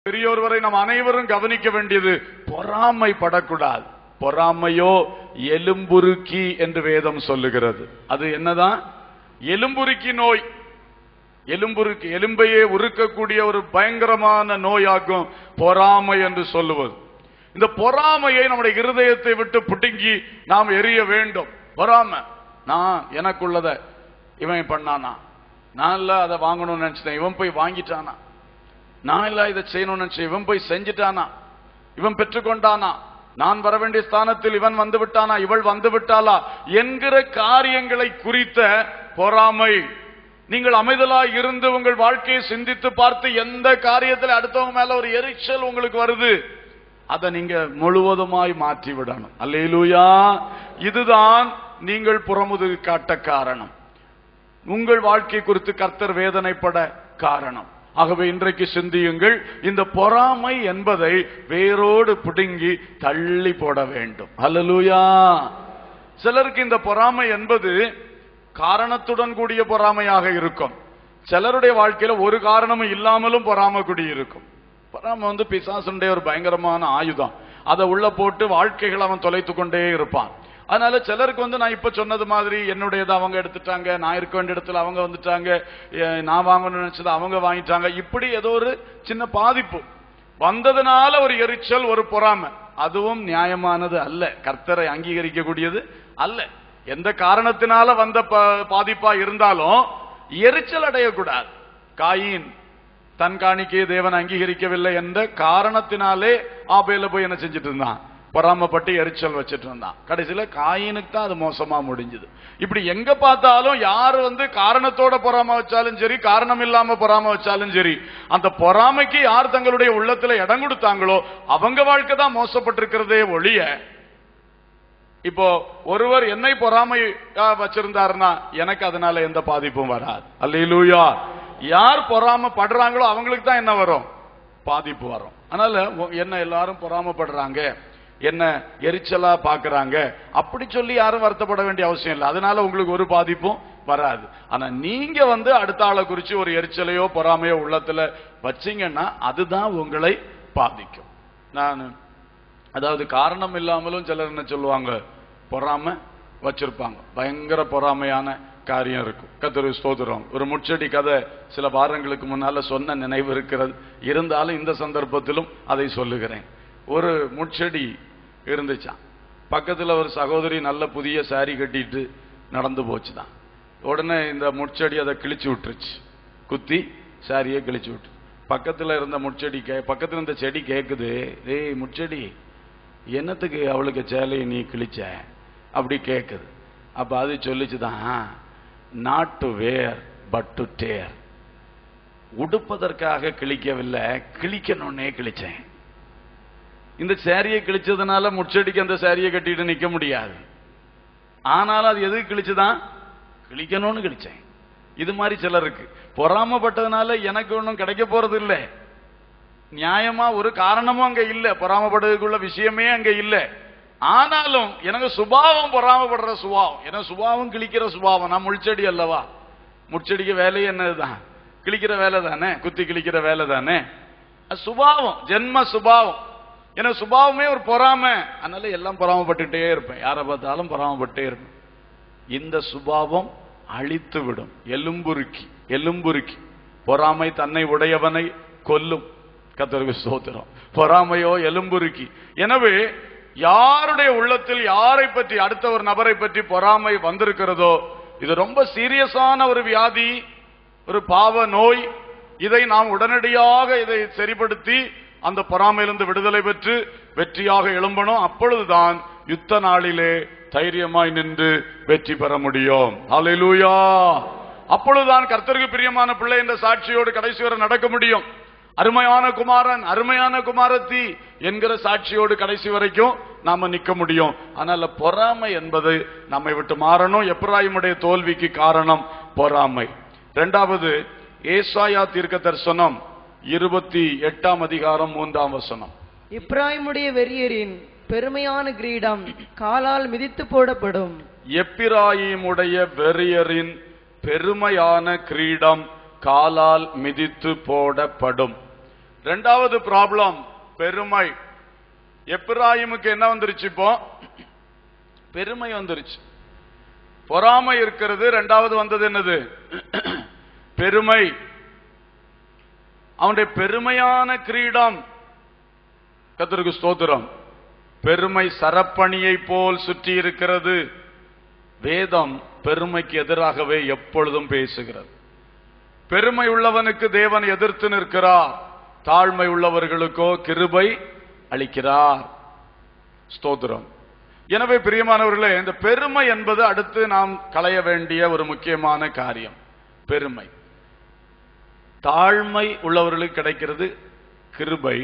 பெரியோர் நாம் அனைவரும் கவனிக்க வேண்டியது பொறாமைப்படக்கூடாது. பொறாமையோ எலும்புருக்கி என்று வேதம் சொல்லுகிறது. அது என்னதான்? எலும்புருக்கி நோய். எலும்புருக்கி, எலும்பையே உருக்கக்கூடிய ஒரு பயங்கரமான நோயாகும் பொறாமை என்று சொல்லுவது. இந்த பொறாமையை நம்முடைய இருதயத்தை விட்டு புடுங்கி நாம் எரிய வேண்டும். பொறாமை, நான் எனக்குள்ளத இவன் பண்ணானா, நான் இல்ல அதை வாங்கணும்னு நினைச்சேன், இவன் போய் வாங்கிட்டானா, நான் இல்ல இதை செய்யணும்னு நினைச்சேன், இவன் போய் செஞ்சுட்டானா, இவன் பெற்றுக்கொண்டானா, நான் வர வேண்டிய ஸ்தானத்தில் இவன் வந்து விட்டானா, இவள் வந்து விட்டாளா என்கிற காரியங்களை குறித்த பொறாமை. நீங்கள் அமைதலாய் இருந்து உங்கள் வாழ்க்கையை சிந்தித்து பார்த்து எந்த காரியத்தில் அடுத்தவங்க மேல ஒரு எரிச்சல் உங்களுக்கு வருது, அதை நீங்க முழுவதுமாய் மாற்றி விடணும். அல்லேலூயா. இதுதான் நீங்கள் புறமுதுகு காட்ட காரணம், உங்கள் வாழ்க்கை குறித்து கர்த்தர் வேதனைப்பட காரணம். ஆகவே இன்றைக்கு சிந்தியுங்கள், இந்த பொறாமை என்பதை வேரோடு பிடுங்கி தள்ளி போட வேண்டும். அல்லேலூயா. சிலருக்கு இந்த பொறாமை என்பது காரணத்துடன் கூடிய பொறாமையாக இருக்கும். சிலருடைய வாழ்க்கையில ஒரு காரணமும் இல்லாமலும் பொறாமை கூடி இருக்கும். பொறாமை பிசாசுடைய ஒரு பயங்கரமான ஆயுதம். அதை உள்ள போட்டு வாழ்க்கைகள் அவன் தொலைத்து கொண்டே இருப்பான். அதனால சிலருக்கு நான் இப்ப சொன்னது மாதிரி என்னுடையதை அவங்க எடுத்துட்டாங்க, நான் இருக்க வேண்டிய இடத்துல அவங்க வந்துட்டாங்க, நான் வாங்கணும்னு நினைச்சது அவங்க வாங்கிட்டாங்க, இப்படி ஏதோ ஒரு சின்ன பாதிப்பு வந்ததுனால ஒரு எரிச்சல், ஒரு பொறாமை. அதுவும் நியாயமானது அல்ல, கர்த்தரை அங்கீகரிக்கக்கூடியது அல்ல. எந்த காரணத்தினால வந்த பாதிப்பா இருந்தாலும் எரிச்சல் அடையக்கூடாது. காயின் தன் காணிக்கையை தேவன் அங்கீகரிக்கவில்லை என்ற காரணத்தினாலே ஆபேல போய் என்ன செஞ்சுட்டு இருந்தான்? பொறாமப்பட்டு எரிச்சல் வச்சுட்டு இருந்தான். கடைசியில காயினுக்கு தான் அது மோசமா முடிஞ்சது. இப்படி எங்க பார்த்தாலும் யாரு காரணத்தோட பொறாம வச்சாலும் சரி, காரணம் இல்லாம பொறாம வச்சாலும் சரி, அந்த பொறாமைக்கு யார் தங்களுடைய உள்ளத்துல இடம் கொடுத்தாங்களோ அவங்க வாழ்க்கை தான் மோசப்பட்டிருக்கிறதே ஒழிய, இப்போ ஒருவர் என்னை பொறாமை வச்சிருந்தாருன்னா எனக்கு அதனால எந்த பாதிப்பும் வராது. அல்லேலூயா. யார் பொறாம படுறாங்களோ அவங்களுக்கு தான் என்ன வரும்? பாதிப்பு வரும். அதனால என்ன எல்லாரும் பொறாமப்படுறாங்க, என்ன எரிச்சலா பாக்குறாங்க அப்படி சொல்லி யாரும் வருத்தப்பட வேண்டிய அவசியம் இல்லை. அதனால உங்களுக்கு ஒரு பாதிப்பும் வராது. ஆனா நீங்க அடுத்த ஆளை குறிச்சு ஒரு எரிச்சலையோ பொறாமையோ உள்ளத்துல வச்சீங்கன்னா அதுதான் உங்களை பாதிக்கும். நான் அதாவது காரணம் இல்லாமலும் சிலர் என்ன சொல்லுவாங்க, பொறாம வச்சிருப்பாங்க. பயங்கர பொறாமையான காரியம் இருக்கும். கர்த்தருக்கு ஸ்தோத்திரம். ஒரு முட்செடி கதை சில வாரங்களுக்கு முன்னால சொன்ன நினைவு இருக்கிறது. இருந்தாலும் இந்த சந்தர்ப்பத்திலும் அதை சொல்லுகிறேன். ஒரு முட்செடி இருந்துச்சான். பக்கத்துல ஒரு சகோதரி நல்ல புதிய சாரி கட்டிட்டு நடந்து போச்சுதான். உடனே இந்த முட்செடி அதை கிழிச்சு விட்டுருச்சு, குத்தி சாரியை கிழிச்சு விட்டு. பக்கத்துல இருந்த முட்செடி பக்கத்துல இருந்த செடி கேக்குது, ஏய் முட்செடி, என்னத்துக்கு அவளுக்கு சேலையை நீ கிழிச்ச அப்படி கேக்குது. அப்ப அது சொல்லிச்சுதான், not to wear but to dare. உடுப்பதற்காக கிழிக்கவில்லை, கிழிக்கணும்னே கிழிச்சேன். இந்த சாரியை கிழிச்சதுனால முட்செடிக்கு அந்த சாரியை கட்டிட்டு நிக்க முடியாது. ஆனாலும் அது எதுக்கு கிழிச்சுதான்? கிழிக்கணும்னு கிழிச்சேன். இது மாதிரி சிலருக்கு பொறாமப்பட்டதுனால எனக்கு ஒன்றும் கிடைக்க போறது இல்லை. நியாயமா ஒரு காரணமும் அங்க இல்ல, பொறாமப்படுறதுக்குள்ள விஷயமே அங்க இல்ல. ஆனாலும் எனக்கு சுபாவம் பொறாமப்படுற சுபாவம், எனக்கு சுபாவம் கிழிக்கிற சுபாவம். நான் முள்செடி அல்லவா, முட்செடிக்கு வேலையே என்னதுதான்? கிழிக்கிற வேலை தானே, குத்தி கிழிக்கிற வேலை தானே. சுபாவம், ஜென்ம சுபாவம். எனக்கு சுபாவமே ஒரு பொறாமை. அதனால எல்லாம் பொறாமப்பட்டுட்டே இருப்பேன், யாரை பார்த்தாலும் பொறாமப்பட்டே இருப்பேன். இந்த சுபாவம் அழித்து விடும். எலும்புருக்கி, எலும்புருக்கி. பொறாமை தன்னை உடையவனை கொல்லும். கர்த்தருக்கு ஸ்தோத்திரம். பொறாமையோ எலும்புருக்கி. எனவே யாருடைய உள்ளத்தில் யாரை பற்றி, அடுத்த ஒரு நபரை பற்றி பொறாமை வந்திருக்கிறதோ இது ரொம்ப சீரியஸான ஒரு வியாதி, ஒரு பாவ நோய். இதை நாம் உடனடியாக இதை சரிப்படுத்தி அந்த பொறாமையிலிருந்து விடுதலை பெற்று வெற்றியாக எழும்பணும். அப்பொழுதுதான் யுத்த நாளிலே தைரியமாய் நின்று வெற்றி பெற முடியும். அல்லேலூயா. அப்பொழுதுதான் கர்த்தருக்கு பிரியமான பிள்ளை என்ற சாட்சியோடு கடைசி வரை நடக்க முடியும். அருமையான குமாரன், அருமையான குமாரத்தி என்கிற சாட்சியோடு கடைசி வரைக்கும் நாம நிக்க முடியும். அதனால பொறாமை என்பது நம்மை விட்டு மாறணும். எப்பிராயீமுடைய தோல்விக்கு காரணம் பொறாமை. இரண்டாவது, ஏசாயா தீர்க்க தரிசனம் 28ஆம் அதிகாரம் 3ஆம் வசனம். எப்பிராயீமுடைய வெறியரின் பெருமையான கிரீடம் காலால் மிதித்து போடப்படும். எப்பிராயீமுடைய வெறியரின் பெருமையான கிரீடம் காலால் மிதித்து போடப்படும். இரண்டாவது ப்ராப்ளம் பெருமை. எப்பிராயிமுக்கு என்ன வந்துருச்சு? இப்போ பெருமை வந்துருச்சு. பொறாமை இருக்கிறது. இரண்டாவது வந்தது என்னது? பெருமை. அவனுடைய பெருமையான கிரீடம். கர்த்தருக்கு ஸ்தோத்திரம். பெருமை சரப்பணியை போல் சுற்றி இருக்கிறது. வேதம் பெருமைக்கு எதிராகவே எப்பொழுதும் பேசுகிறது. பெருமை உள்ளவனுக்கு தேவன் எதிர்த்து நிற்கிறார், தாழ்மை உள்ளவர்களுக்கோ கிருபை அளிக்கிறார். ஸ்தோத்திரம். எனவே பிரியமானவர்களே, இந்த பெருமை என்பது அடுத்து நாம் களைய வேண்டிய ஒரு முக்கியமான காரியம். பெருமை. தாழ்மை உள்ளவர்களுக்கு கிடைக்கிறது கிருபை,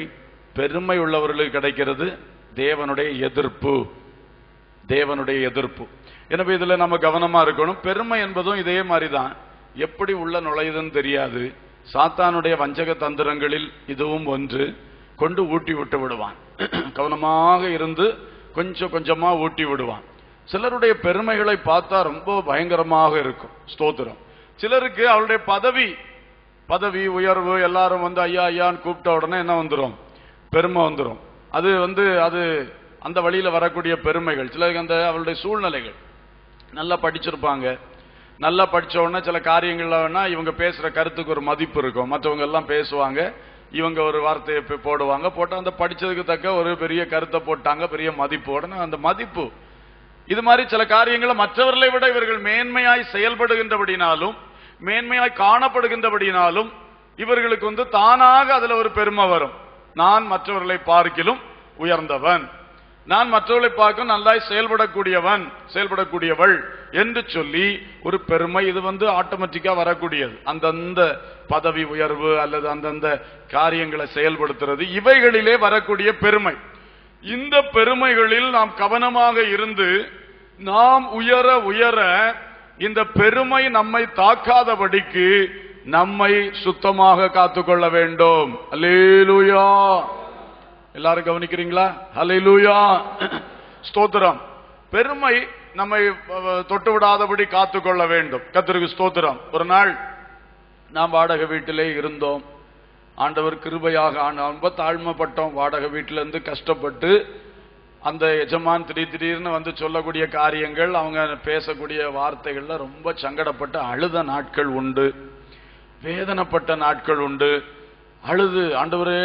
பெருமை உள்ளவர்களுக்கு கிடைக்கிறது தேவனுடைய எதிர்ப்பு. தேவனுடைய எதிர்ப்பு. எனவே இதுல நம்ம கவனமா இருக்கணும். பெருமை என்பதும் இதே மாதிரிதான். எப்படி உள்ள நுழையுதுன்னு தெரியாது. சாத்தானுடைய வஞ்சக தந்திரங்களில் இதுவும் ஒன்று. கொண்டு ஊட்டி விட்டு விடுவான். கவனமாக இருந்து கொஞ்சம் கொஞ்சமா ஊட்டி விடுவான். சிலருடைய பெருமைகளை பார்த்தா ரொம்ப பயங்கரமாக இருக்கும். ஸ்தோத்திரம். சிலருக்கு அவருடைய பதவி உயர்வு எல்லாரும் வந்து ஐயா ஐயான்னு கூப்பிட்ட உடனே என்ன வந்துடும்? பெருமை வந்துடும். அது அந்த வழியில வரக்கூடிய பெருமைகள். சிலருக்கு அந்த அவருடைய சூழ்நிலைகள். நல்லா படிச்சிருப்பாங்க. நல்லா படிச்ச உடனே சில காரியங்கள்ல வேணா இவங்க பேசுற கருத்துக்கு ஒரு மதிப்பு இருக்கும். மற்றவங்க எல்லாம் பேசுவாங்க, இவங்க ஒரு வார்த்தையை போடுவாங்க. போட்டு அந்த படிச்சதுக்கு தக்க ஒரு பெரிய கருத்தை போட்டாங்க, பெரிய மதிப்பு. உடனே அந்த மதிப்பு. இது மாதிரி சில காரியங்களை மற்றவர்களை விட இவர்கள் மேன்மையாய் செயல்படுகின்றபடினாலும், மேன்மையாய் காணப்படுகின்றபடினாலும் இவர்களுக்கு தானாக அதுல ஒரு பெருமை வரும். நான் மற்றவர்களை பார்க்கிலும் உயர்ந்தவன், நான் மற்றவர்களை பார்க்க நல்லாய் செயல்படக்கூடியவள் என்று சொல்லி ஒரு பெருமை. இது ஆட்டோமேட்டிக்கா வரக்கூடியது. அந்தந்த பதவி உயர்வு அல்லது அந்தந்த காரியங்களை செயல்படுத்துறது, இவைகளிலே வரக்கூடிய பெருமை. இந்த பெருமைகளில் நாம் கவனமாக இருந்து நாம் உயர உயர இந்த பெருமை நம்மை தாக்காதபடிக்கு நம்மை சுத்தமாக காத்துக்கொள்ள வேண்டும். அல்லேலூயா. எல்லாரும் கவனிக்கிறீங்களா? அல்லேலூயா. ஸ்தோத்திரம். பெருமை நம்மை தொட்டு விடாதபடி காத்துக்கொள்ள வேண்டும். கர்த்தருக்கு ஸ்தோத்திரம். ஒரு நாள் நாம் வாடகை வீட்டிலே இருந்தோம். ஆண்டவர் கிருபையாக ரொம்ப தாழ்மைப்பட்டோம். வாடகை வீட்டிலிருந்து கஷ்டப்பட்டு அந்த எஜமான் திடீர்னு சொல்லக்கூடிய காரியங்கள், அவங்க பேசக்கூடிய வார்த்தைகள்ல ரொம்ப சங்கடப்பட்டு அழுத நாட்கள் உண்டு, வேதனைப்பட்ட நாட்கள் உண்டு. அழுது, ஆண்டவரே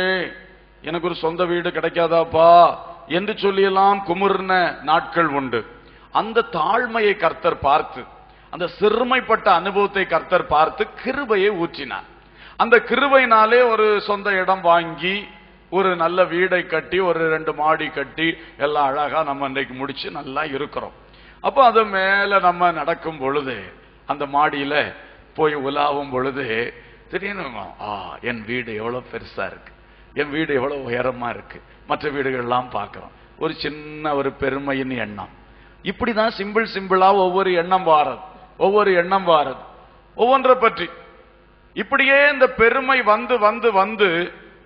எனக்கு ஒரு சொந்த வீடு கிடைக்காதாப்பா என்று சொல்லியெல்லாம் குமுறின நாட்கள் உண்டு. அந்த தாழ்மையை கர்த்தர் பார்த்து, அந்த சிறுமைப்பட்ட அனுபவத்தை கர்த்தர் பார்த்து கிருபையை ஊற்றினார். அந்த கிருபையினாலே ஒரு சொந்த இடம் வாங்கி ஒரு நல்ல வீடை கட்டி ஒரு 2 மாடி கட்டி எல்லாம் அழகா நம்ம இன்றைக்கு முடிச்சு நல்லா இருக்கிறோம். அப்போ அது மேல நம்ம நடக்கும் பொழுது, அந்த மாடியில போய் உலாவும் பொழுது திடீர்னு என் வீடு எவ்வளவு பெருசா இருக்கு, என் வீடு எவ்வளவு உயரமா இருக்கு, மற்ற வீடுகள்லாம் பார்க்கிறோம். ஒரு சின்ன ஒரு பெருமையின் எண்ணம். இப்படிதான் சிம்பிளா ஒவ்வொரு எண்ணம் வாரது, ஒவ்வொன்றை பற்றி இப்படியே இந்த பெருமை வந்து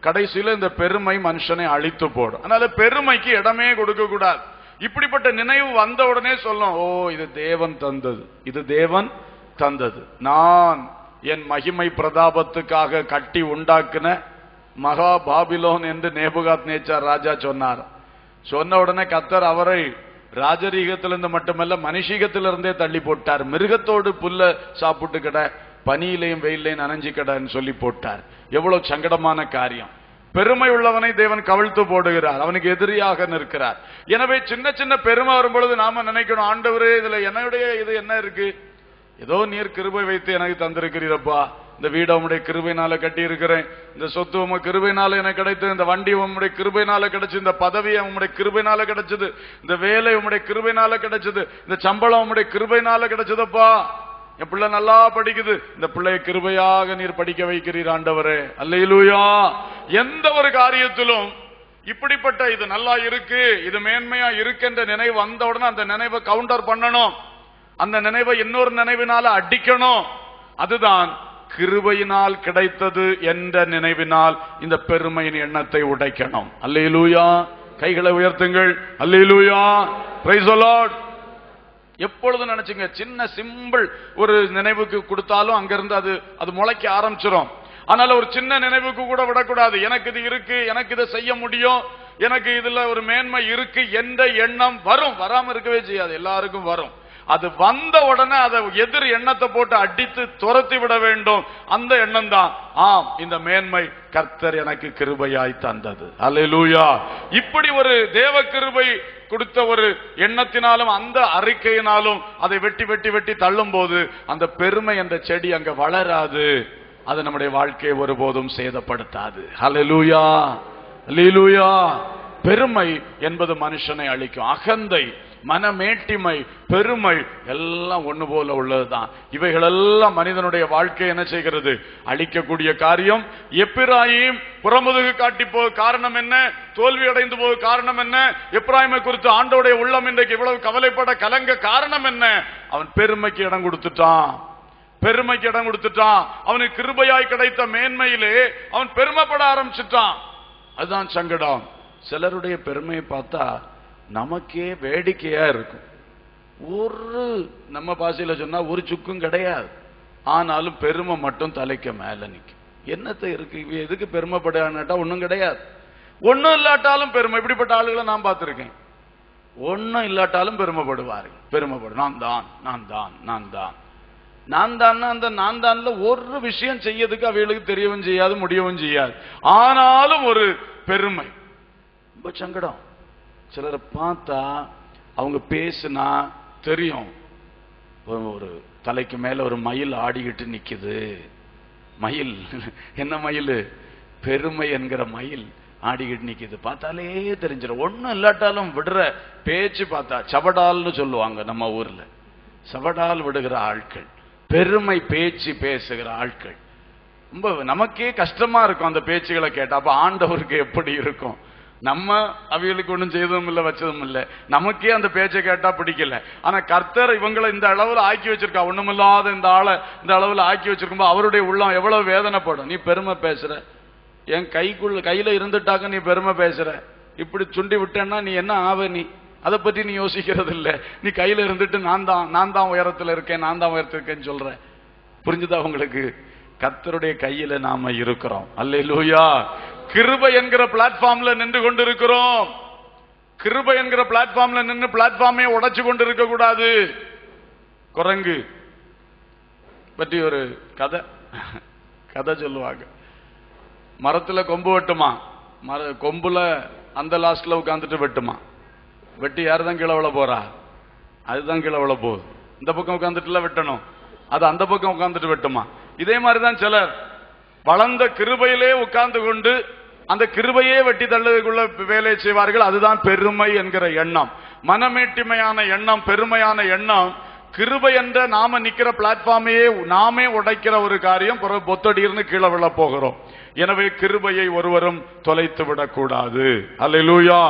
கடைசியில இந்த பெருமை மனுஷனை அழித்து போடும். அதனால பெருமைக்கு இடமே கொடுக்க கூடாது. இப்படிப்பட்ட நினைவு வந்த உடனே சொல்லும், ஓ இது தேவன் தந்தது, இது தேவன் தந்தது. நான் என் மகிமை பிரதாபத்துக்காக கட்டி உண்டாக்குன மகா பாபிலோன் என்று நேபுகாத்நேச்சார் ராஜா சொன்னார். சொன்ன உடனே கர்த்தர் அவரை ராஜரீகத்திலிருந்து மட்டுமல்ல மனுஷீகத்திலிருந்தே தள்ளி போட்டார். மிருகத்தோடு புல்ல சாப்பிட்டு கிட, பனியிலையும் வெயிலையும் நனைஞ்சு கடன்னு சொல்லி போட்டார். எவ்வளவு சங்கடமான காரியம். பெருமை உள்ளவனை தேவன் கவிழ்த்து போடுகிறார், அவனுக்கு எதிரியாக நிற்கிறார். எனவே சின்ன சின்ன பெருமை வரும்பொழுது நாம நினைக்கணும், ஆண்டவரே இதுல என்னுடைய இது என்ன இருக்கு? ஏதோ நீர் கிருபை வைத்து எனக்கு தந்திருக்கிறீரப்பா. இந்த வீடு உம்முடைய கிருபையினால கட்டி இருக்கிறேன், இந்த சொத்து உங்க கிருபையினால எனக்கு கிடைத்தது, இந்த வண்டி உம்முடைய கிருபையினால கிடைச்சது, இந்த பதவி உம்முடைய கிருபையினால கிடைச்சது, இந்த வேலை உம்முடைய கிருபையினால கிடைச்சது, இந்த சம்பளம் உம்முடைய கிருபையினால கிடைச்சதப்பா. என் பிள்ளை நல்லா படிக்குது, இந்த பிள்ளையை கிருபையாக நீர் படிக்க வைக்கிறீர் ஆண்டவரே. அல்லேலூயா. எந்த ஒரு காரியத்திலும் இப்படிப்பட்ட இது நல்லா இருக்கு, இது மேன்மையா இருக்குன்ற நினைவு வந்த உடனே அந்த நினைவை கவுண்டர் பண்ணணும், அந்த நினைவை இன்னொரு நினைவினால அடிக்கணும். அதுதான் கிருபையினால் கிடைத்தது என்ற நினைவினால் இந்த பெருமையின் எண்ணத்தை உடைக்கணும். அல்லேலூயா. கைகளை உயர்த்துங்கள். அல்லேலூயா. Praise the Lord. எப்பொழுது நினைச்சுங்க, சின்ன சிம்பிள் ஒரு நினைவுக்கு கொடுத்தாலும் அங்கிருந்து அது முளைக்க ஆரம்பிச்சிடும். அதனால ஒரு சின்ன நினைவுக்கு கூட விடக்கூடாது. எனக்கு இது இருக்கு, எனக்கு இதை செய்ய முடியும், எனக்கு இதுல ஒரு மேன்மை இருக்கு என்ற எண்ணம் வரும். வராம இருக்கவே செய்யாது, எல்லாருக்கும் வரும். அது வந்த உடனே அதை எதிர் எண்ணத்தை போட்டு அடித்து துரத்தி விட வேண்டும். அந்த எண்ணம் தான், ஆம், இந்த மேன்மை கர்த்தர் எனக்கு கிருபையாய் தந்தது. அல்லேலூயா. இப்படி ஒரு தேவ கிருபை கொடுத்த ஒரு எண்ணத்தினாலும் அந்த அறிக்கையினாலும் அதை வெட்டி வெட்டி வெட்டி தள்ளும் போது அந்த பெருமை என்ற செடி அங்க வளராது. அது நம்முடைய வாழ்க்கையை ஒருபோதும் சேதப்படுத்தாது. அல்லேலூயா, அல்லேலூயா. பெருமை என்பது மனுஷனை அழிக்கும். அகந்தை, மனமேட்டிமை, பெருமை எல்லாம் ஒண்ணு போல உள்ளதுதான். இவைகளெல்லாம் மனிதனுடைய வாழ்க்கை என்ன செய்கிறது? அழிக்கக்கூடிய காரியம். எப்பிராயீம் புறமுதுகு காட்டி போக காரணம் என்ன? தோல்வி அடைந்து போக காரணம் என்ன? எப்பிராயீமை குறித்து ஆண்டவருடைய உள்ளம் இன்றைக்கு இவ்வளவு கவலைப்பட கலங்க காரணம் என்ன? அவன் பெருமைக்கு இடம் கொடுத்துட்டான். பெருமைக்கு இடம் கொடுத்துட்டான். அவனுக்கு கிருபையாய் கிடைத்த மேன்மையிலே அவன் பெருமைப்பட ஆரம்பிச்சுட்டான். அதுதான் சங்கடம். சிலருடைய பெருமையை பார்த்தா நமக்கே வேடிக்கையா இருக்கும். ஒரு நம்ம பாஷையில சொன்னா ஒரு சுக்கும் கிடையாது. ஆனாலும் பெருமை மட்டும் தலைக்கு மேல நிற்கும். என்னத்தை இருக்கு, எதுக்கு பெருமைப்படாட்டா ஒண்ணும் கிடையாது. ஒன்னும் இல்லாட்டாலும் பெருமை. இப்படிப்பட்ட ஆளுகளை நான் பார்த்திருக்கேன். ஒன்னும் இல்லாட்டாலும் பெருமைப்படுவாரு. பெருமைப்படும், நான் தான் நான் தான் நான் தான் நான் தான். அந்த நான் தான்ல ஒரு விஷயம் செய்யறதுக்கு அவைகளுக்கு தெரியவும் செய்யாது, முடியவும் செய்யாது. ஆனாலும் ஒரு பெருமை. ரொம்ப சங்கடம். சிலரை பார்த்தா அவங்க பேசுனா தெரியும், ஒரு தலைக்கு மேல ஒரு மயில் ஆடிக்கிட்டு நிக்குது. மயில் என்ன மயில்? பெருமை என்கிற மயில் ஆடிக்கிட்டு நிக்குது. பார்த்தாலே தெரிஞ்சிடும். ஒன்னும் இல்லாட்டாலும் விடுற பேச்சு பார்த்தா சவடால்னு சொல்லுவாங்க நம்ம ஊர்ல. சவடால் விடுகிற ஆட்கள், பெருமை பேச்சு பேசுகிற ஆட்கள். ரொம்ப நமக்கே கஷ்டமா இருக்கும் அந்த பேச்சுகளை கேட்டா. அப்ப ஆண்டவருக்கு எப்படி இருக்கும்? நம்ம அவைகளுக்கு ஒன்றும் செய்ததும் இல்லை, வச்சதும் இல்லை. நமக்கே அந்த பேச்சை கேட்டா பிடிக்கல. ஆனா கர்த்தர் இவங்களை இந்த அளவுல ஆக்கி வச்சிருக்கா. ஒண்ணுமில்லாத இந்த ஆளை இந்த அளவுல ஆக்கி வச்சிருக்கும்போது அவருடைய உள்ளம் எவ்வளவு வேதனைப்படும். நீ பெருமை பேசுற, என் கையில இருந்துட்டாக்க நீ பெருமை பேசுற, இப்படி சுண்டி விட்டேன்னா நீ என்ன ஆவ? நீ அதை பற்றி நீ யோசிக்கிறது இல்லை. நீ கையில இருந்துட்டு நான் தான் உயரத்துல இருக்கேன், நான் தான் உயரத்துல இருக்கேன்னு சொல்ற. புரிஞ்சுதா உங்களுக்கு? கர்த்தருடைய கையில நாம இருக்கிறோம். அல்லேலூயா. கிருபை என்கிற பிளாட்ஃபார்ம்ல நின்று கொண்டிருக்கிறோம். கிருபை என்கிற பிளாட்ஃபார்ம்ல நின்று பிளாட்ஃபார்மே உடைச்சு கொண்டு இருக்க கூடாது. குரங்கு பற்றி ஒரு கதை சொல்லுவாங்க. மரத்துல கொம்பு வெட்டுமா, கொம்புல அந்த லாஸ்ட்ல உட்கார்ந்துட்டு வெட்டுமா. வெட்டி யாருதான் கீழே விழ போறா? அதுதான் கீழே விழ போகுது. இந்த பக்கம் உட்கார்ந்துட்டுல வெட்டணும், அது அந்த பக்கம் உட்கார்ந்துட்டு வெட்டுமா. இதே மாதிரிதான் சிலர் வளர்ந்த கிருபையிலே உட்கார்ந்து கொண்டு அந்த கிருபையே வெட்டி தள்ளுவதற்குள்ள வேலை செய்வார்கள். அதுதான் பெருமை என்கிற எண்ணம். மனமேட்டிமையான எண்ணம், பெருமையான எண்ணம். கிருபை என்ற நாம நிக்கிற பிளாட்ஃபார்மையே நாமே உடைக்கிற ஒரு காரியம். பொத்தடிர்னு கீழே விழ போகிறோம். எனவே கிருபையை ஒருவரும் தொலைத்து விடக்கூடாது. அல்லேலூயா.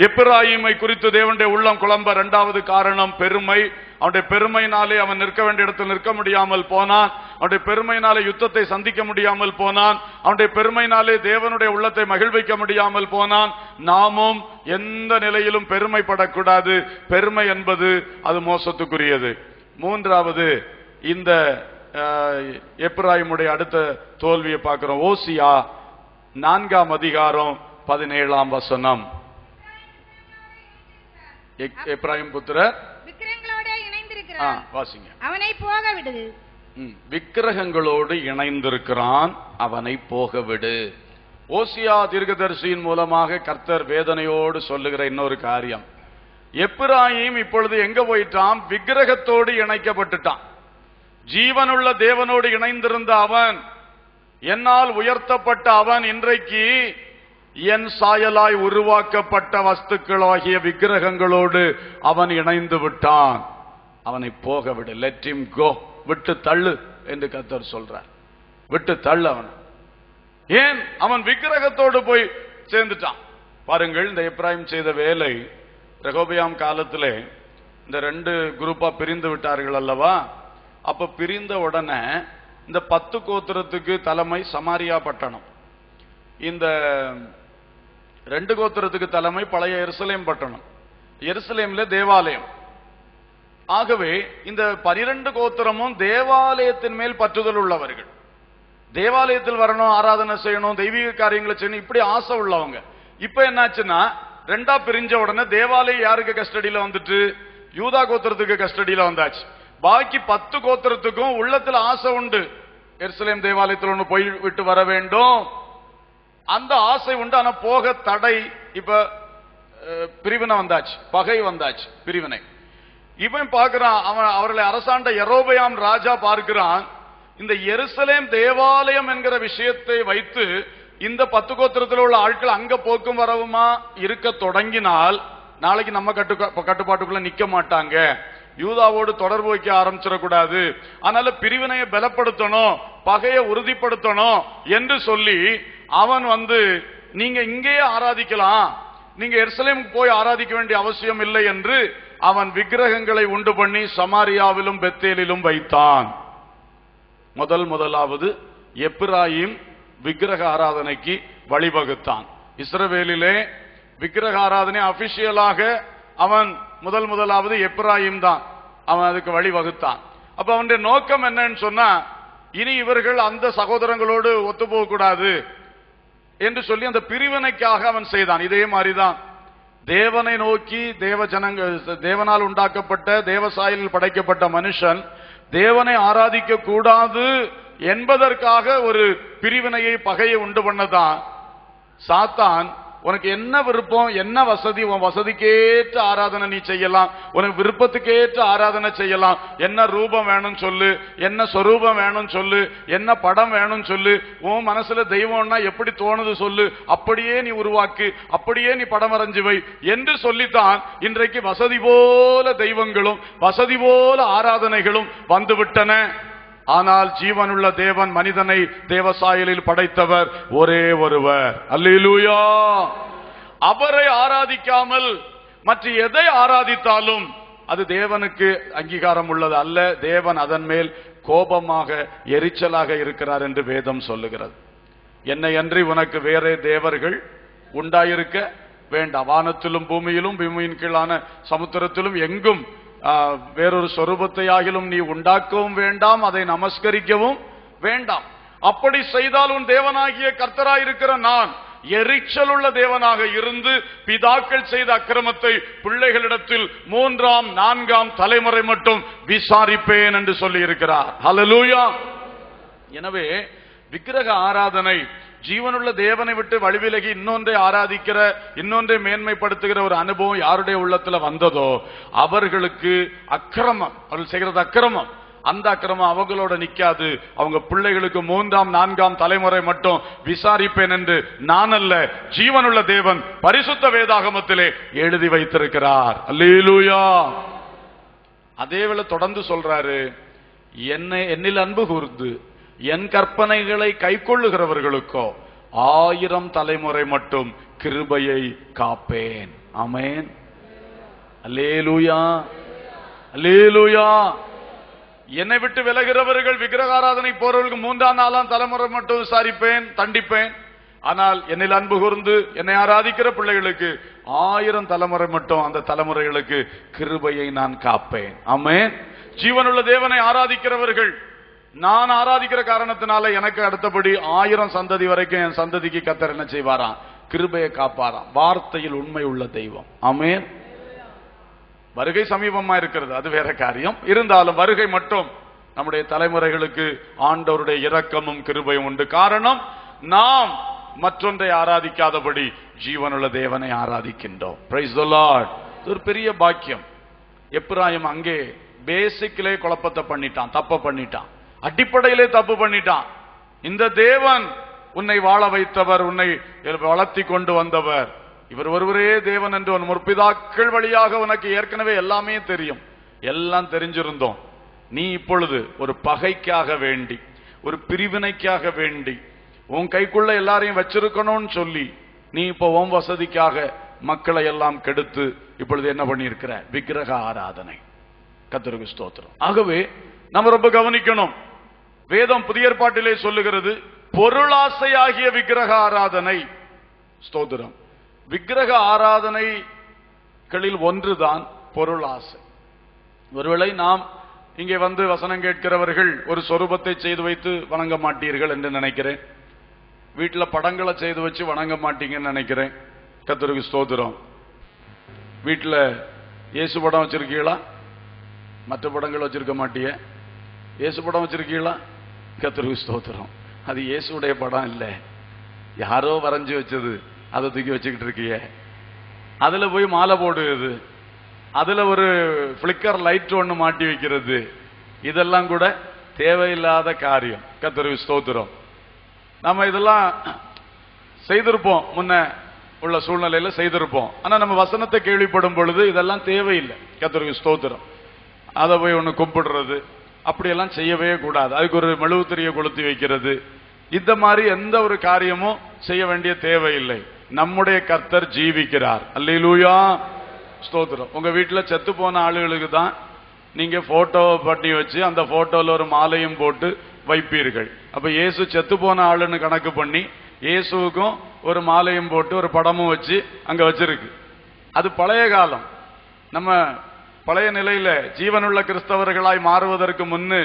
எப்பிராயீமை குறித்து தேவனுடைய உள்ளம் குழம்ப இரண்டாவது காரணம் பெருமை. அவனுடைய பெருமையினாலே அவன் நிற்க வேண்டிய இடத்தில் நிற்க முடியாமல் போனான். அவனுடைய பெருமையினாலே யுத்தத்தை சந்திக்க முடியாமல் போனான். அவனுடைய பெருமையினாலே தேவனுடைய உள்ளத்தை மகிழ்விக்க முடியாமல் போனான். நாமும் எந்த நிலையிலும் பெருமைப்படக்கூடாது. பெருமை என்பது அது மோசத்துக்குரியது. மூன்றாவது, இந்த எப்பிராயீமுடைய அடுத்த தோல்வியை பார்க்கிறோம். ஓசியா 4ஆம் அதிகாரம் 17ஆம் வசனம். எப்பிராயீம் புத்திரர் விக்கிரகங்களோடு இணைந்திருக்கிறான். வாசிங்க. அவனை போக விடு. விக்கிரகங்களோடு இணைந்திருக்கிறான், அவனை போக விடு. ஓசியா தீர்க்கதரிசியின் மூலமாக கர்த்தர் வேதனையோடு சொல்லுகிற இன்னொரு காரியம். எப்பிராயீம் இப்பொழுது எங்க போயிட்டான்? விக்கிரகத்தோடு இணைக்கப்பட்டுட்டான். ஜீவனுள்ள தேவனோடு இணைந்திருந்த அவன், என்னால் உயர்த்தப்பட்ட அவன், இன்றைக்கு என் சாயலாய் உருவாக்கப்பட்ட வஸ்துக்களாகிய விக்கிரகங்களோடு அவன் இணைந்து விட்டான். அவனை போக விடு. Let him go. விட்டு தள்ளு என்று கர்த்தர் சொல்றார். விட்டு தள்ளு அவன். ஏன்? அவன் விக்கிரகத்தோடு போய் சேர்ந்துட்டான். பாருங்கள், இந்த எப்பிராயீம் செய்த வேலை. ரெகோபெயாம் காலத்திலே இந்த 2 குரூப்பா பிரிந்து விட்டார்கள் அல்லவா? அப்ப பிரிந்த உடனே இந்த 10 கோத்திரத்துக்கு தலைமை சமாரியா பட்டணம், இந்த 2 கோத்திரத்துக்கு தலைமை பழைய எருசலேம் பட்டணம். எருசலேம்ல தேவாலயம். ஆகவே இந்த 12 கோத்திரமும் தேவாலயத்தின் மேல் பற்றுதல் உள்ளவர்கள். தேவாலயத்தில் வரணும், ஆராதனை செய்யணும், தெய்வீக காரியங்களை செய்யணும், இப்படி ஆசை உள்ளவங்க. இப்ப என்னாச்சுன்னா ரெண்டா பிரிஞ்ச உடனே தேவாலயம் யாருக்கு கஸ்டடியில வந்துட்டு? யூதா கோத்திரத்துக்கு கஸ்டடியில வந்தாச்சு. பாக்கி 10 கோத்திரத்துக்கும் உள்ளத்துல ஆசை உண்டு, எருசலேம் தேவாலயத்தில் ஒன்று போய் விட்டு வர வேண்டும், அந்த ஆசை உண்டு. ஆனா போக தடை. இப்ப பிரிவினை வந்தாச்சு, பகை வந்தாச்சு, பிரிவினை. இவன் பார்க்கிறான், அவர்களை அரசாண்ட யெரொபெயாம் ராஜா பார்க்கிறான், இந்த எருசலேம் தேவாலயம் என்கிற விஷயத்தை வைத்து இந்த 10 கோத்திரத்தில் உள்ள ஆட்கள் அங்க போக்கும் வரவுமா இருக்க தொடங்கினால் நாளைக்கு நம்ம கட்டுப்பாட்டுக்குள்ள நிக்க மாட்டாங்க, யூதாவோடு தொடர்பு வைக்க ஆரம்பிச்சிடக்கூடாது, அதனால பிரிவினையை பலப்படுத்தணும், பகையை உறுதிப்படுத்தணும் என்று சொல்லி அவன் நீங்க இங்கேயே ஆராதிக்கலாம், நீங்க எருசலேமுக்கு போய் ஆராதிக்க வேண்டிய அவசியம் இல்லை என்று அவன் விக்கிரகங்களை உண்டு பண்ணி சமாரியாவிலும் பெத்தேலிலும் வைத்தான். முதலாவது எப்பிராயிம் விக்கிரக ஆராதனைக்கு வழிவகுத்தான். இஸ்ரவேலிலே விக்கிரக ஆராதனை அபிஷியலாக அவன் முதலாவது எப்பிராயிம் தான் அவன் அதுக்கு வழிவகுத்தான். அப்ப அவனுடைய நோக்கம் என்னன்னு சொன்னா, இனி இவர்கள் அந்த சகோதரங்களோடு ஒத்து போக கூடாது என்று சொல்லி அந்த பிரிவினைக்காக அவன் செய்தான். இதே மாதிரிதான் தேவனை நோக்கி தேவனால் உண்டாக்கப்பட்ட தேவசாயலில் படைக்கப்பட்ட மனுஷன் தேவனை ஆராதிக்க கூடாது என்பதற்காக ஒரு பிரிவினையை, பகையை உண்டு பண்ணதான் சாத்தான். உனக்கு என்ன விருப்பம், என்ன வசதி, உன் வசதிக்கேற்ற ஆராதனை நீ செய்யலாம், உனக்கு விருப்பத்துக்கேற்ற ஆராதனை செய்யலாம், என்ன ரூபம் வேணும் சொல்லு, என்ன சொரூபம் வேணும் சொல்லு, என்ன படம் வேணும் சொல்லு, உன் மனசுல தெய்வம்னா எப்படி தோணுது சொல்லு, அப்படியே நீ உருவாக்கு, அப்படியே நீ படம் வரைஞ்சு வை என்று சொல்லித்தான் இன்றைக்கு வசதி போல தெய்வங்களும் வசதி போல ஆராதனைகளும் வந்துவிட்டன. ஆனால் ஜீவனுள்ள தேவன் மனிதனை தேவசாயலில் படைத்தவர் ஒரே ஒருவர். அல்லேலூயா. அவரை ஆராதிக்காமல் மற்ற எதை ஆராதித்தாலும் அது தேவனுக்கு அங்கீகாரம் உள்ளது அல்ல. தேவன் அதன் மேல் கோபமாக, எரிச்சலாக இருக்கிறார் என்று வேதம் சொல்லுகிறது. என்னை அன்றி உனக்கு வேறே தேவர்கள் உண்டாயிருக்க வேண்டாம். வானத்திலும் பூமியிலும் பூமியின் கீழான சமுத்திரத்திலும் எங்கும் வேறொரு சொரூபத்தை ஆகிலும் நீ உண்டாக்கவும் வேண்டாம், அதை நமஸ்கரிக்கவும் வேண்டாம். அப்படி செய்தால் உன் தேவனாகிய கர்த்தராயிருக்கிற நான் எரிச்சலுள்ள தேவனாக இருந்து பிதாக்கள் செய்த அக்கிரமத்தை பிள்ளைகளிடத்தில் 3ஆம் 4ஆம் தலைமுறை மட்டும் விசாரிப்பேன் என்று சொல்லி இருக்கிறார். ஹல்லேலூயா. எனவே விக்கிரக ஆராதனை ஜீவனுள்ள தேவனை விட்டு வழிவிலகி இன்னொன்றை ஆராதிக்கிற, இன்னொன்றை மேன்மைப்படுத்துகிற ஒரு அனுபவம் யாருடைய உள்ளத்துல வந்ததோ அவர்களுக்கு அக்கிரமம், அவர்கள் செய்கிறது அக்கிரமம். அந்த அக்கிரமம் அவங்களோட நிக்காது, அவங்க பிள்ளைகளுக்கு 3ஆம் 4ஆம் தலைமுறை மட்டும் விசாரிப்பேன் என்று நான் அல்ல, ஜீவனுள்ள தேவன் பரிசுத்த வேதாகமத்திலே எழுதி வைத்திருக்கிறார். அல்லேலூயா. அதேவேளை தொடர்ந்து சொல்றாரு, என்னில் அன்பு கூர்ந்து என் கற்பனைகளை கைக்கொள்ளுகிறவர்களுக்கோ 1000 தலைமுறை மட்டும் கிருபையை காப்பேன். ஆமென். அல்லேலூயா. அல்லேலூயா. என்னை விட்டு விலகிறவர்கள், விக்கிரக ஆராதனை போறவர்களுக்கு 3ஆம் 4ஆம் தலைமுறை மட்டும் விசாரிப்பேன், தண்டிப்பேன். ஆனால் என்னில் அன்பு கூர்ந்து என்னை ஆராதிக்கிற பிள்ளைகளுக்கு 1000 தலைமுறை மட்டும் அந்த தலைமுறைகளுக்கு கிருபையை நான் காப்பேன். ஆமென். ஜீவனுள்ள தேவனை ஆராதிக்கிறவர்கள், நான் ஆராதிக்கிற காரணத்தினால எனக்கு அடுத்தபடி 1000 சந்ததி வரைக்கும் என் சந்ததிக்கு கர்த்தர் என்ன செய்வாராம்? கிருபையை காப்பாராம். வார்த்தையில் உண்மை உள்ள தெய்வம். ஆமென். வருகை சமீபமா இருக்கிறது, அது வேற காரியம். இருந்தாலும் வருகை மட்டும் நம்முடைய தலைமுறைகளுக்கு ஆண்டவருடைய இரக்கமும் கிருபையும் உண்டு. காரணம், நாம் மற்றொன்றை ஆராதிக்காதபடி ஜீவனுள்ள தேவனை ஆராதிக்கின்றோம். Price the Lord. ஒரு பெரிய பாக்கியம். எப்பிராயிம் அங்கே பேசிக்லே குழப்பத்தை பண்ணிட்டான், தப்ப பண்ணிட்டான், அடிப்படையிலே தப்பு பண்ணிட்டான். இந்த தேவன் உன்னை வாழ வைத்தவர், உன்னை வளர்த்தி கொண்டு வந்தவர், இவர் ஒருவரே தேவன் என்று உன் முற்பிதாக்கள் வழியாக உனக்கு ஏற்கனவே எல்லாமே தெரியும், எல்லாம் தெரிஞ்சிருந்தோம். நீ இப்பொழுது ஒரு பகைக்காக வேண்டி, ஒரு பிரிவினைக்காக வேண்டி, உன் கைக்குள்ள எல்லாரையும் வச்சிருக்கணும்னு சொல்லி நீ இப்ப உன் வசதிக்காக மக்களை எல்லாம் கெடுத்து இப்பொழுது என்ன பண்ணியிருக்கிற? விக்கிரக ஆராதனை. கர்த்தருக்கு ஸ்தோத்திரம். ஆகவே நம்ம ரொம்ப கவனிக்கணும். வேதம் புதிய ஏற்பாட்டிலே சொல்லுகிறது, பொருளாசையாகிய விக்கிரக ஆராதனை. ஸ்தோத்திரம். விக்கிரக ஆராதனைகளில் ஒன்றுதான் பொருளாசை. ஒருவேளை நாம் இங்கே வந்து வசனம் கேட்கிறவர்கள் ஒரு சொரூபத்தை செய்து வைத்து வணங்க மாட்டீர்கள் என்று நினைக்கிறேன். வீட்டில் படங்களை செய்து வச்சு வணங்க மாட்டீங்கன்னு நினைக்கிறேன். கர்த்தருக்கு ஸ்தோத்திரம். வீட்டில் இயேசு படம் வச்சிருக்கீங்களா? மற்ற படங்கள் வச்சிருக்க மாட்டீங்க. இயேசு படம் வச்சிருக்கீங்களா? கர்த்தருக்கு ஸ்தோத்திரம். அது இயேசுடைய படம் இல்லை, யாரோ வரைஞ்சு வச்சது. அதை தூக்கி வச்சுக்கிட்டு இருக்கீங்க. அதுல போய் மாலை போடுவது, அதுல ஒரு பிளிக்கர் லைட் ஒன்று மாட்டி வைக்கிறது, இதெல்லாம் கூட தேவையில்லாத காரியம். கர்த்தருக்கு ஸ்தோத்திரம். நம்ம இதெல்லாம் செய்திருப்போம், முன்ன உள்ள சூழ்நிலையில செய்திருப்போம். ஆனா நம்ம வசனத்தை கேள்விப்படும் பொழுது இதெல்லாம் தேவையில்லை. கர்த்தருக்கு ஸ்தோத்திரம். அதை போய் ஒன்று கும்பிடுறது அப்படியெல்லாம் செய்யவே கூடாது. அதுக்கு ஒரு மெழுகுத்திரியை கொளுத்தி வைக்கிறது, இந்த மாதிரி எந்த ஒரு காரியமும் செய்ய வேண்டிய தேவையில்லை. நம்முடைய கர்த்தர் ஜீவிக்கிறார். அல்லேலூயா, ஸ்தோத்திரம். உங்க வீட்டுல செத்து போன ஆளுகளுக்கு தான் நீங்க போட்டோவை பண்ணி வச்சு அந்த போட்டோல ஒரு மாலையும் போட்டு வைப்பீர்கள். அப்ப இயேசு செத்து போன ஆளுன்னு கணக்கு பண்ணி இயேசுவுக்கும் ஒரு மாலையும் போட்டு ஒரு படமும் வச்சு அங்க வச்சிருக்கு. அது பழைய காலம். நம்ம பழைய நிலையில ஜீவனுள்ள கிறிஸ்தவர்களாய் மாறுவதற்கு முன்னு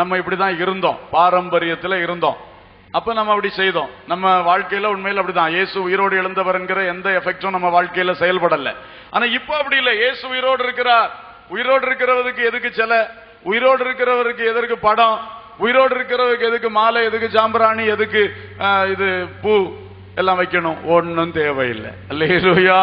நம்ம இப்படிதான் இருந்தோம், பாரம்பரியத்துல இருந்தோம். அப்ப நம்ம அப்படி செய்தோம். நம்ம வாழ்க்கையில உண்மையில அப்படிதான். இயேசு உயிரோடு எழுந்தவர்ங்கிற எந்த எஃபெக்டும் நம்ம வாழ்க்கையில செயல்படல. ஆனா இப்ப அப்படி இல்லை. இயேசு உயிரோடு இருக்கிறார். உயிரோடு இருக்கிறவருக்கு எதுக்கு சிலை? உயிரோடு இருக்கிறவருக்கு எதற்கு படம்? உயிரோடு இருக்கிறவருக்கு எதுக்கு மாலை? எதுக்கு ஜாம்பராணி? எதுக்கு இது பூ எல்லாம் வைக்கணும்? ஒன்னும் தேவையில்லை. அல்லேலூயா,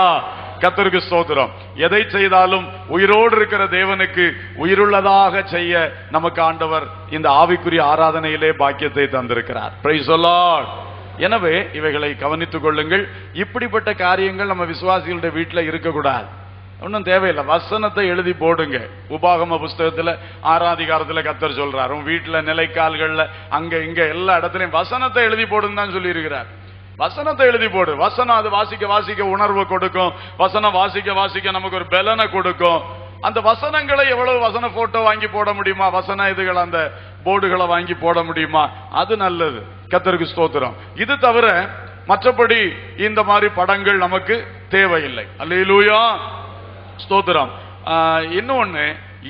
கர்த்தருக்கு ஸ்தோத்திரம். எதை செய்தாலும் உயிரோடு இருக்கிற தேவனுக்கு உயிருள்ளதாக செய்ய நமக்கு ஆண்டவர் இந்த ஆவிக்குரிய ஆராதனையிலே பாக்கியத்தை தந்திருக்கிறார். Price the Lord. எனவே இவைகளை கவனித்துக் கொள்ளுங்கள். இப்படிப்பட்ட காரியங்கள் நம்ம விசுவாசிகளுடைய வீட்டில் இருக்கக்கூடாது. ஒன்னும் தேவையில்லை. வசனத்தை எழுதி போடுங்க. உபாகம புஸ்தகத்துல 6ஆம் அதிகாரத்துல கர்த்தர் சொல்றார், உன் வீட்டுல நிலைக்கால்கள்ல அங்க இங்க எல்லா இடத்துலயும் வசனத்தை எழுதி போடுன்னு தான் சொல்லி இருக்கிறார். வசனத்தை எழுதி போடு. வசனம் அது வாசிக்க வாசிக்க உணர்வு கொடுக்கும். வசனம் வாசிக்க வாசிக்க நமக்கு ஒரு பலனை கொடுக்கும். அந்த வசனங்களை எவ்வளவு வசன போட்டோ வாங்கி போட முடியுமா, வசன இதுகள் அந்த போர்டுகளை வாங்கி போட முடியுமா, அது நல்லது. கர்த்தருக்கு ஸ்தோத்திரம். இது தவிர மற்றபடி இந்த மாதிரி படங்கள் நமக்கு தேவையில்லை. அல்லேலூயா, ஸ்தோத்திரம். இன்னொன்னு,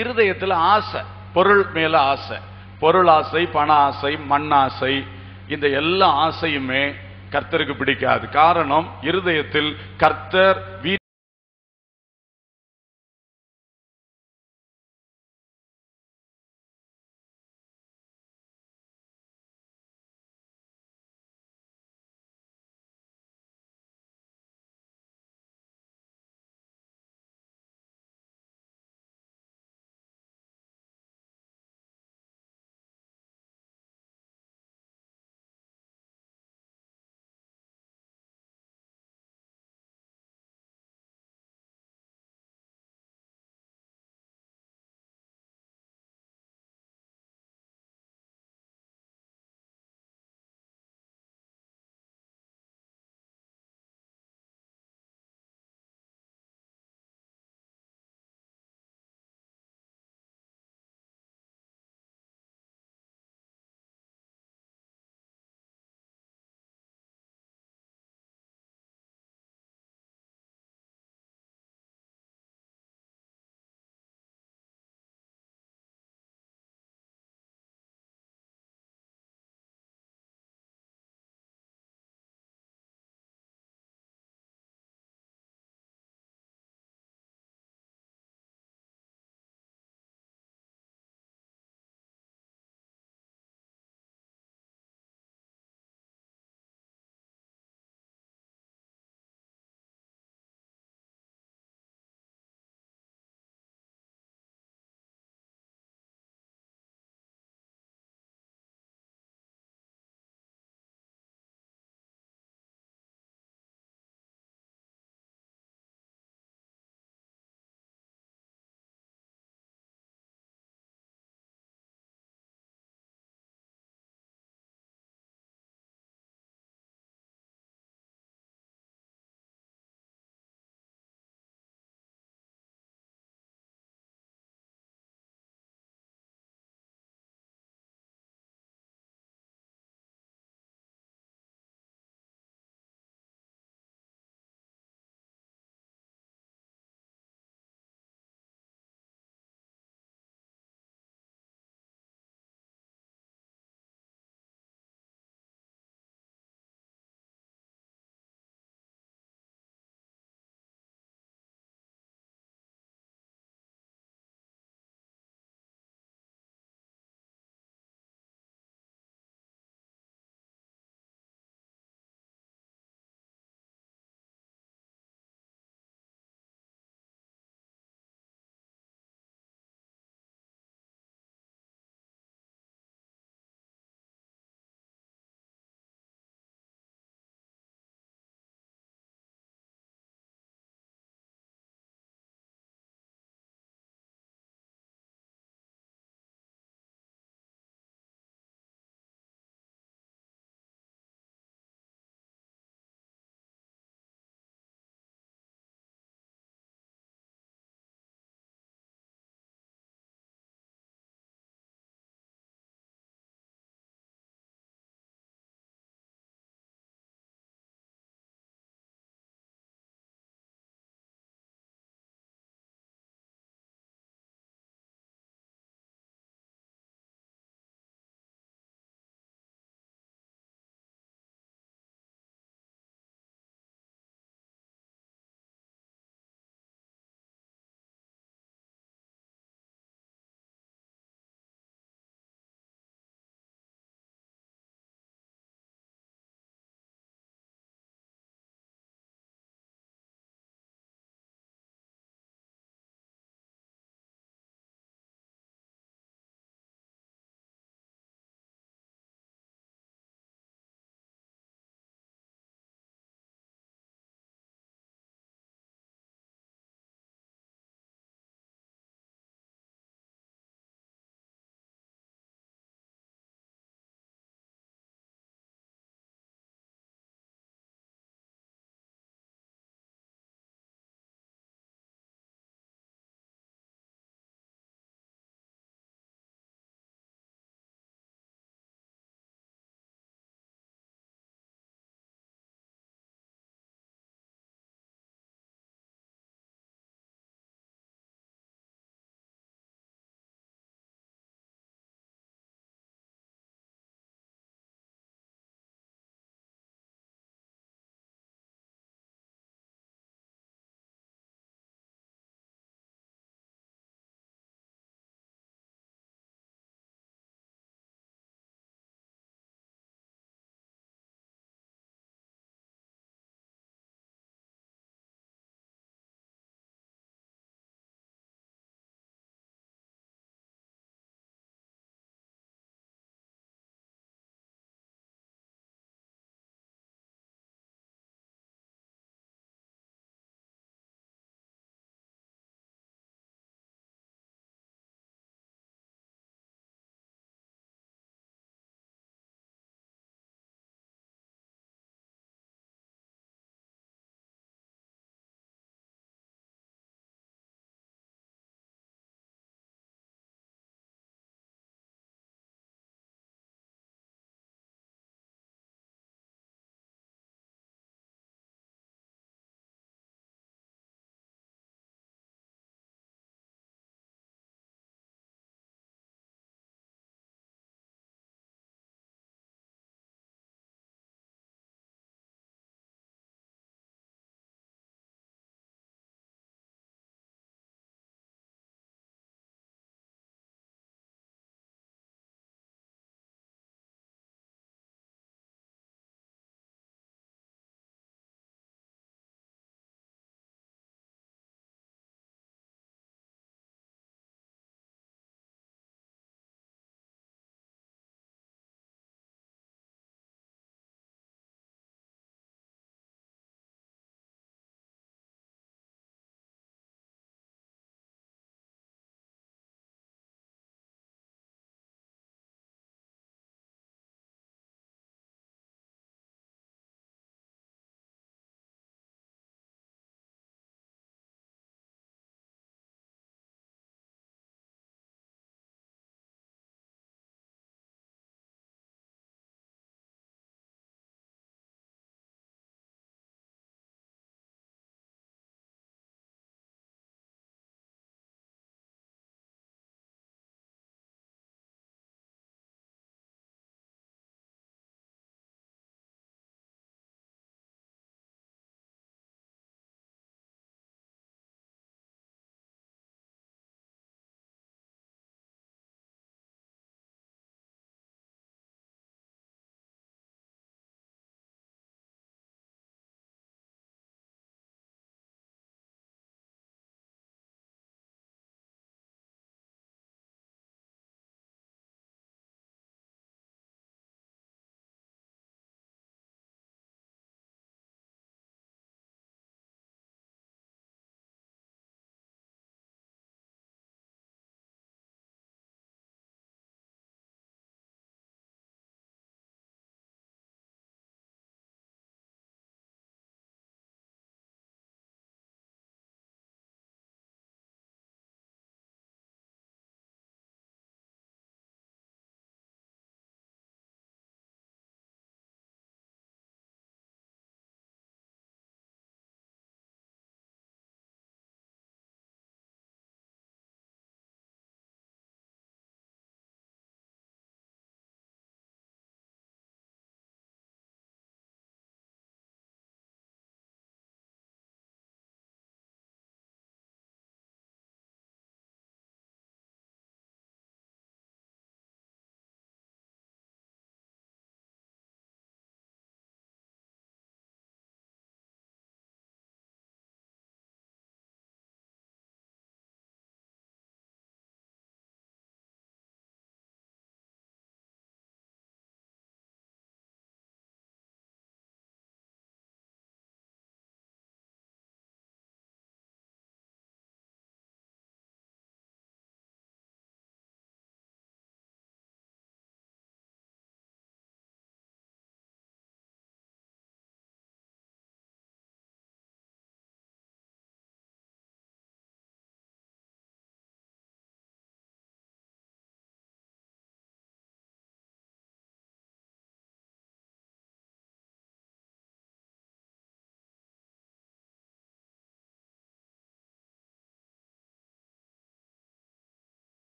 இருதயத்துல ஆசை, பொருள் மேல ஆசை, பொருள் ஆசை, பண ஆசை, மண் ஆசை, இந்த எல்லா ஆசையுமே கர்த்தருக்கு பிடிக்காது. காரணம், இருதயத்தில் கர்த்தர்